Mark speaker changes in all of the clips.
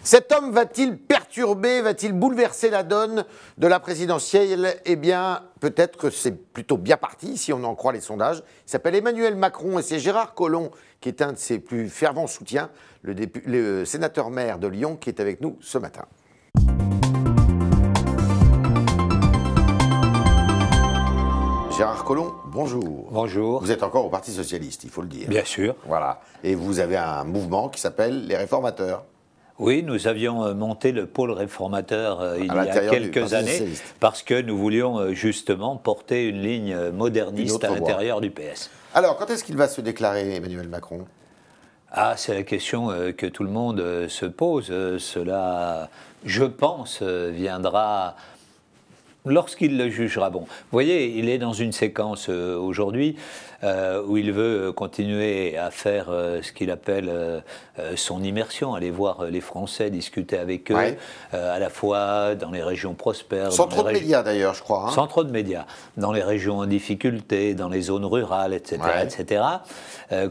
Speaker 1: Cet homme va-t-il perturber, va-t-il bouleverser la donne de la présidentielle? Eh bien, peut-être que c'est plutôt bien parti, si on en croit les sondages. Il s'appelle Emmanuel Macron et c'est Gérard Collomb, qui est un de ses plus fervents soutiens, le sénateur maire de Lyon, qui est avec nous ce matin. Gérard Collomb, bonjour.
Speaker 2: Bonjour.
Speaker 1: Vous êtes encore au Parti Socialiste, il faut le dire.
Speaker 2: Bien sûr.
Speaker 1: Voilà. Et vous avez un mouvement qui s'appelle les Réformateurs.
Speaker 2: Oui, nous avions monté le pôle réformateur il y a quelques années parce que nous voulions justement porter une ligne moderniste à l'intérieur du PS.
Speaker 1: Alors, quand est-ce qu'il va se déclarer, Emmanuel Macron ?
Speaker 2: Ah, c'est la question que tout le monde se pose. Cela, je pense, viendra lorsqu'il le jugera bon. Vous voyez, il est dans une séquence aujourd'hui où il veut continuer à faire ce qu'il appelle son immersion, aller voir les Français, discuter avec eux, ouais. À la fois dans les régions prospères.
Speaker 1: Sans trop de médias d'ailleurs, je crois. Hein.
Speaker 2: Sans trop de médias. Dans les régions en difficulté, dans les zones rurales, etc. Ouais. etc.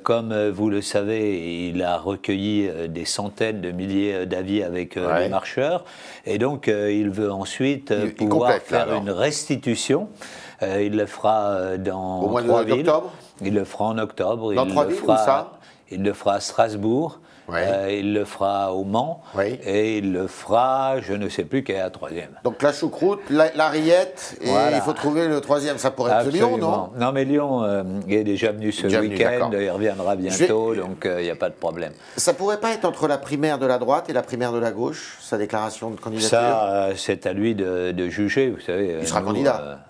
Speaker 2: Comme vous le savez, il a recueilli des centaines de milliers d'avis avec ouais. les marcheurs. Et donc, il veut ensuite pouvoir faire une restitution. Il le fera dans
Speaker 1: au mois
Speaker 2: 3 villes.
Speaker 1: D'octobre.
Speaker 2: Il le fera en octobre.
Speaker 1: Dans 3 villes, où ça ?
Speaker 2: Il le fera à Strasbourg. Ouais. Il le fera au Mans. Oui. Et il le fera, je ne sais plus quelle est la troisième.
Speaker 1: Donc la choucroute, la rillette, et voilà. Il faut trouver le troisième. Ça pourrait être Lyon, non ?
Speaker 2: Non, mais Lyon, il est déjà venu ce week-end. Il reviendra bientôt, donc il n'y a pas de problème.
Speaker 1: Ça pourrait pas être entre la primaire de la droite et la primaire de la gauche, sa déclaration de candidature ?
Speaker 2: Ça, c'est à lui de juger, vous savez.
Speaker 1: Il sera candidat.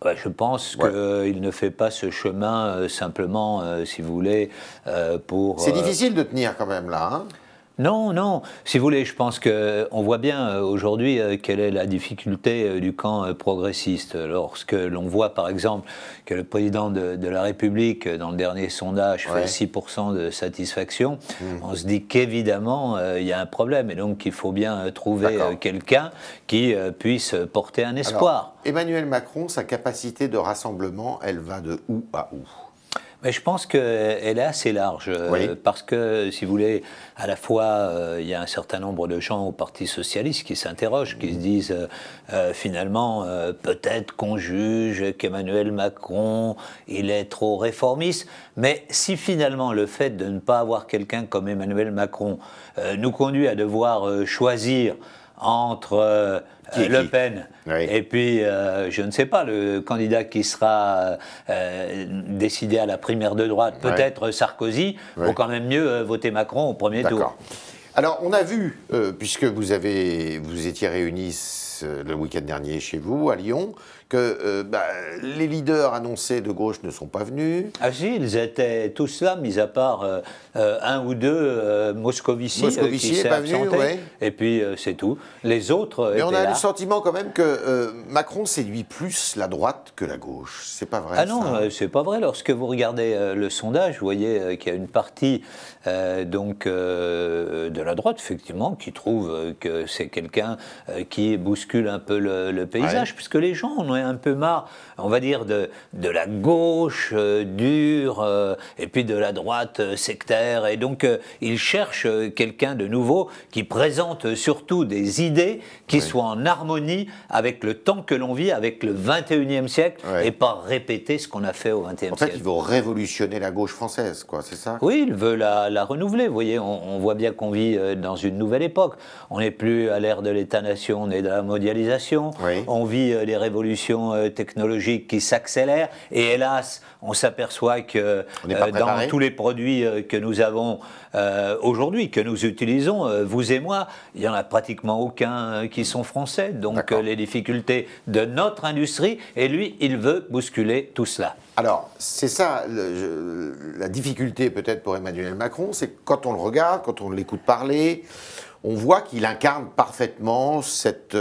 Speaker 2: Ouais, je pense qu'il ne fait pas ce chemin simplement, si vous voulez, pour...
Speaker 1: C'est difficile de tenir quand même là, hein ?
Speaker 2: Non, non. Si vous voulez, je pense qu'on voit bien aujourd'hui quelle est la difficulté du camp progressiste. Lorsque l'on voit, par exemple, que le président de la République, dans le dernier sondage, fait 6% de satisfaction, on se dit qu'évidemment, il y a un problème. Et donc, il faut bien trouver quelqu'un qui puisse porter un espoir.
Speaker 1: Alors, Emmanuel Macron, sa capacité de rassemblement, elle va de où à où ?
Speaker 2: Mais je pense qu'elle est assez large, parce que, si vous voulez, à la fois, il y a un certain nombre de gens au Parti Socialiste qui s'interrogent, qui se disent, finalement, peut-être qu'on juge qu'Emmanuel Macron, il est trop réformiste, mais si finalement le fait de ne pas avoir quelqu'un comme Emmanuel Macron nous conduit à devoir choisir entre Le Pen et puis, je ne sais pas, le candidat qui sera décidé à la primaire de droite, peut-être Sarkozy, vaut quand même mieux voter Macron au premier tour.
Speaker 1: Alors, on a vu, puisque vous étiez réunis le week-end dernier chez vous, à Lyon, que les leaders annoncés de gauche ne sont pas venus.
Speaker 2: Ah si, ils étaient tous là, mis à part un ou deux, Moscovici qui s'est absenté, et puis c'est tout. Les autres étaient là.
Speaker 1: Mais on a le sentiment quand même que Macron séduit plus la droite que la gauche. C'est pas vrai,
Speaker 2: ah non, c'est pas vrai. Lorsque vous regardez le sondage, vous voyez qu'il y a une partie de la droite, effectivement, qui trouve que c'est quelqu'un qui bouscule un peu le paysage, puisque les gens en ont un peu marre, on va dire, de la gauche dure et puis de la droite sectaire. Et donc, ils cherchent quelqu'un de nouveau qui présente surtout des idées qui soient en harmonie avec le temps que l'on vit, avec le 21e siècle, et pas répéter ce qu'on a fait au 20e siècle.
Speaker 1: En fait, il veut révolutionner la gauche française, quoi, c'est ça ?
Speaker 2: Oui, il veut la renouveler. Vous voyez, on voit bien qu'on vit dans une nouvelle époque. On n'est plus à l'ère de l'État-nation, on est dans la mondialisation. On vit les révolutions technologiques qui s'accélèrent. Et hélas, on s'aperçoit que dans tous les produits que nous avons aujourd'hui, que nous utilisons, vous et moi, il n'y en a pratiquement aucun qui sont français. Donc les difficultés de notre industrie, et lui, il veut bousculer tout cela.
Speaker 1: Alors, c'est ça, la difficulté peut-être pour Emmanuel Macron, c'est que quand on le regarde, quand on l'écoute parler, on voit qu'il incarne parfaitement cette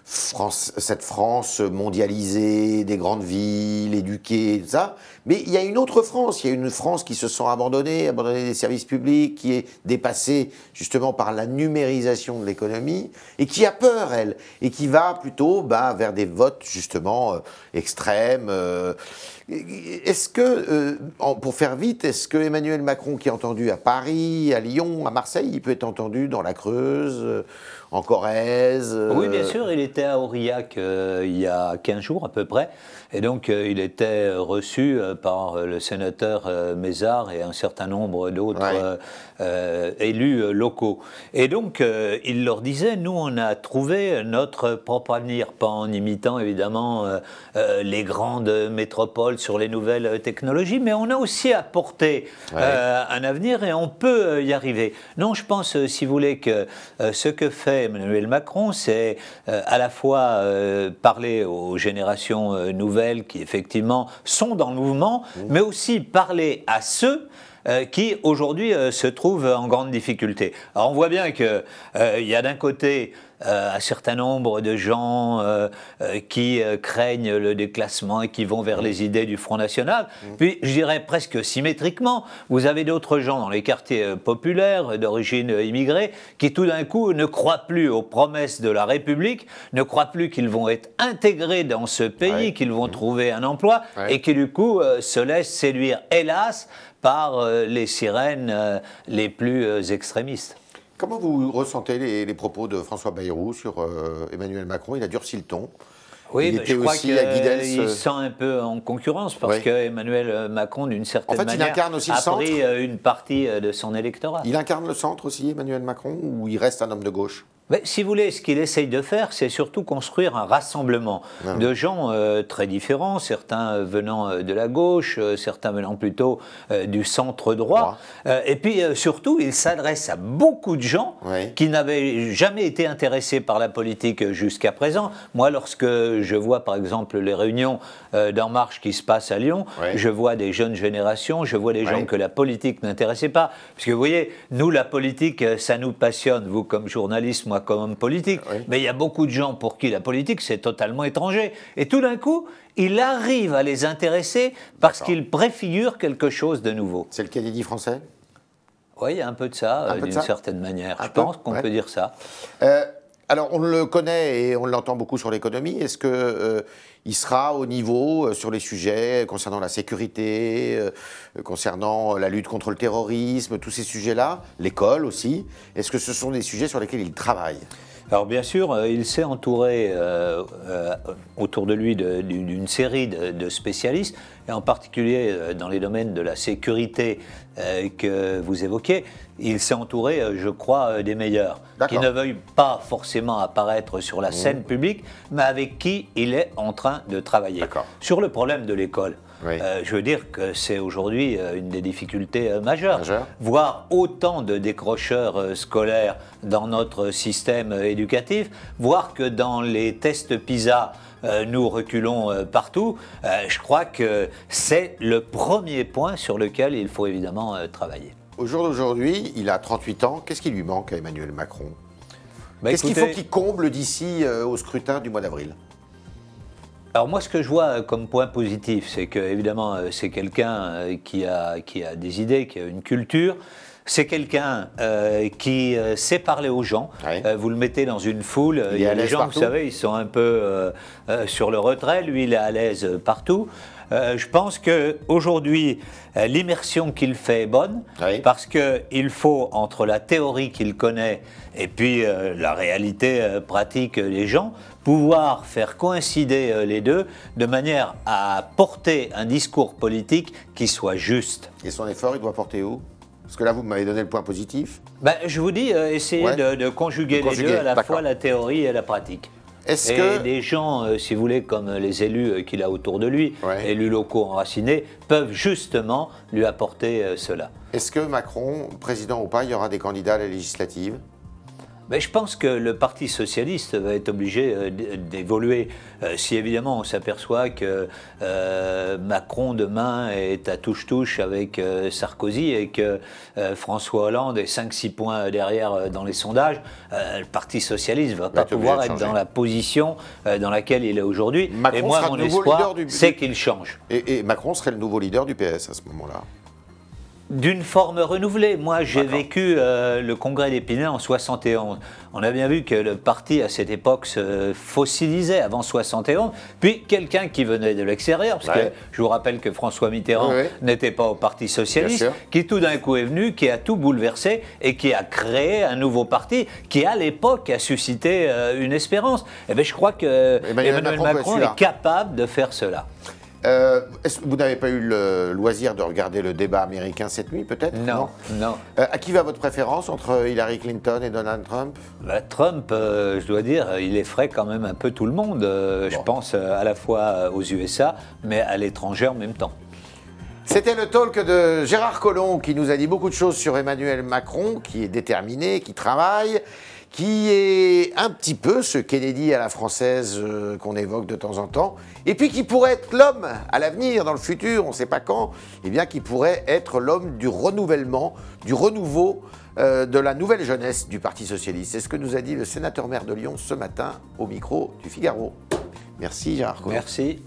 Speaker 1: cette France mondialisée, des grandes villes, éduquée, tout ça. Mais il y a une autre France, il y a une France qui se sent abandonnée des services publics, qui est dépassée justement par la numérisation de l'économie, et qui a peur, elle, et qui va plutôt vers des votes justement extrêmes. Est-ce que, pour faire vite, est-ce que Emmanuel Macron, qui est entendu à Paris, à Lyon, à Marseille, il peut être entendu dans la Creuse, en Corrèze
Speaker 2: Oui, bien sûr, il était à Aurillac il y a 15 jours à peu près, et donc il était reçu par le sénateur Mézard et un certain nombre d'autres élus locaux. Et donc il leur disait, nous on a trouvé notre propre avenir, pas en imitant évidemment les grandes métropoles sur les nouvelles technologies, mais on a aussi apporté un avenir et on peut y arriver. Non, je pense, si vous voulez, que ce que fait Emmanuel Macron, c'est à la fois parler aux générations nouvelles qui effectivement sont dans le mouvement, mais aussi parler à ceux qui aujourd'hui se trouvent en grande difficulté. Alors on voit bien qu'il y a d'un côté un certain nombre de gens qui craignent le déclassement et qui vont vers les idées du Front National. Puis, je dirais presque symétriquement, vous avez d'autres gens dans les quartiers populaires d'origine immigrée qui tout d'un coup ne croient plus aux promesses de la République, ne croient plus qu'ils vont être intégrés dans ce pays, qu'ils vont trouver un emploi et qui du coup se laissent séduire, hélas, par les sirènes les plus extrémistes.
Speaker 1: Comment vous ressentez les propos de François Bayrou sur Emmanuel Macron? Il a durci le ton.
Speaker 2: Oui, mais je crois qu'il se sent un peu en concurrence parce que Emmanuel Macron, d'une certaine manière,
Speaker 1: il incarne aussi
Speaker 2: a pris une partie de son électorat.
Speaker 1: Il incarne le centre aussi, Emmanuel Macron, ou il reste un homme de gauche?
Speaker 2: Mais, si vous voulez, ce qu'il essaye de faire, c'est surtout construire un rassemblement de gens très différents, certains venant de la gauche, certains venant plutôt du centre droit. Et puis surtout, il s'adresse à beaucoup de gens qui n'avaient jamais été intéressés par la politique jusqu'à présent. Moi, lorsque je vois par exemple les réunions d'En Marche qui se passent à Lyon, je vois des jeunes générations, je vois des gens que la politique n'intéressait pas. Parce que vous voyez, nous, la politique, ça nous passionne, vous comme journaliste, moi comme homme politique, mais il y a beaucoup de gens pour qui la politique c'est totalement étranger. Et tout d'un coup, il arrive à les intéresser parce qu'il préfigure quelque chose de nouveau.
Speaker 1: C'est le Kennedy français?
Speaker 2: Oui, il y a un peu de ça, d'une certaine manière. Je pense qu'on peut dire ça.
Speaker 1: Alors, on le connaît et on l'entend beaucoup sur l'économie. Est-ce qu'il sera au niveau sur les sujets concernant la sécurité, concernant la lutte contre le terrorisme, tous ces sujets-là, l'école aussi? Est-ce que ce sont des sujets sur lesquels il travaille?
Speaker 2: Alors bien sûr, il s'est entouré autour de lui d'une série de spécialistes, et en particulier dans les domaines de la sécurité que vous évoquez, il s'est entouré, je crois, des meilleurs, qui ne veuillent pas forcément apparaître sur la scène publique, mais avec qui il est en train de travailler. Sur le problème de l'école, je veux dire que c'est aujourd'hui une des difficultés majeures. Voir autant de décrocheurs scolaires dans notre système éducatif, voir que dans les tests PISA, nous reculons partout, je crois que c'est le premier point sur lequel il faut évidemment travailler.
Speaker 1: Au jour d'aujourd'hui, il a 38 ans. Qu'est-ce qui lui manque à Emmanuel Macron? Qu'est-ce qu'il faut qu'il comble d'ici au scrutin du mois d'avril?
Speaker 2: Alors moi, ce que je vois comme point positif, c'est que évidemment, c'est quelqu'un qui a des idées, qui a une culture. C'est quelqu'un qui sait parler aux gens. Vous le mettez dans une foule, il y a les gens, partout. Vous savez, ils sont un peu sur le retrait. Lui, il est à l'aise partout. Je pense qu'aujourd'hui, l'immersion qu'il fait est bonne, parce qu'il faut, entre la théorie qu'il connaît et puis la réalité pratique des gens, pouvoir faire coïncider les deux de manière à porter un discours politique qui soit juste.
Speaker 1: Et son effort, il doit porter où? Parce que là, vous m'avez donné le point positif.
Speaker 2: Je vous dis, essayez de conjuguer les deux, à la fois la théorie et la pratique. Et des gens, si vous voulez, comme les élus qu'il a autour de lui, élus locaux enracinés, peuvent justement lui apporter cela.
Speaker 1: Est-ce que Macron, président ou pas, il y aura des candidats à la législative?
Speaker 2: Mais je pense que le Parti socialiste va être obligé d'évoluer. Si évidemment on s'aperçoit que Macron demain est à touche-touche avec Sarkozy et que François Hollande est 5-6 points derrière dans les sondages, le Parti socialiste ne va pas pouvoir être dans la position dans laquelle il est aujourd'hui. Et moi, mon espoir, c'est qu'il change.
Speaker 1: Et Macron serait le nouveau leader du PS à ce moment-là.
Speaker 2: D'une forme renouvelée. Moi, j'ai vécu le congrès d'Épinay en 71. On a bien vu que le parti, à cette époque, se fossilisait avant 71. Puis, quelqu'un qui venait de l'extérieur, parce que je vous rappelle que François Mitterrand n'était pas au Parti socialiste, qui tout d'un coup est venu, qui a tout bouleversé et qui a créé un nouveau parti qui, à l'époque, a suscité une espérance. Et bien, je crois que Emmanuel Macron est capable de faire cela.
Speaker 1: Vous n'avez pas eu le loisir de regarder le débat américain cette nuit, peut-être?
Speaker 2: Non.
Speaker 1: À qui va votre préférence entre Hillary Clinton et Donald Trump?
Speaker 2: Trump, je dois dire, il effraie quand même un peu tout le monde. Je pense à la fois aux USA, mais à l'étranger en même temps.
Speaker 1: C'était le talk de Gérard Collomb qui nous a dit beaucoup de choses sur Emmanuel Macron, qui est déterminé, qui travaille, qui est un petit peu ce Kennedy à la française qu'on évoque de temps en temps, et puis qui pourrait être l'homme à l'avenir, dans le futur, on ne sait pas quand, et bien qui pourrait être l'homme du renouvellement, du renouveau de la nouvelle jeunesse du Parti socialiste. C'est ce que nous a dit le sénateur maire de Lyon ce matin au micro du Figaro. Merci Gérard Collomb.
Speaker 2: Merci.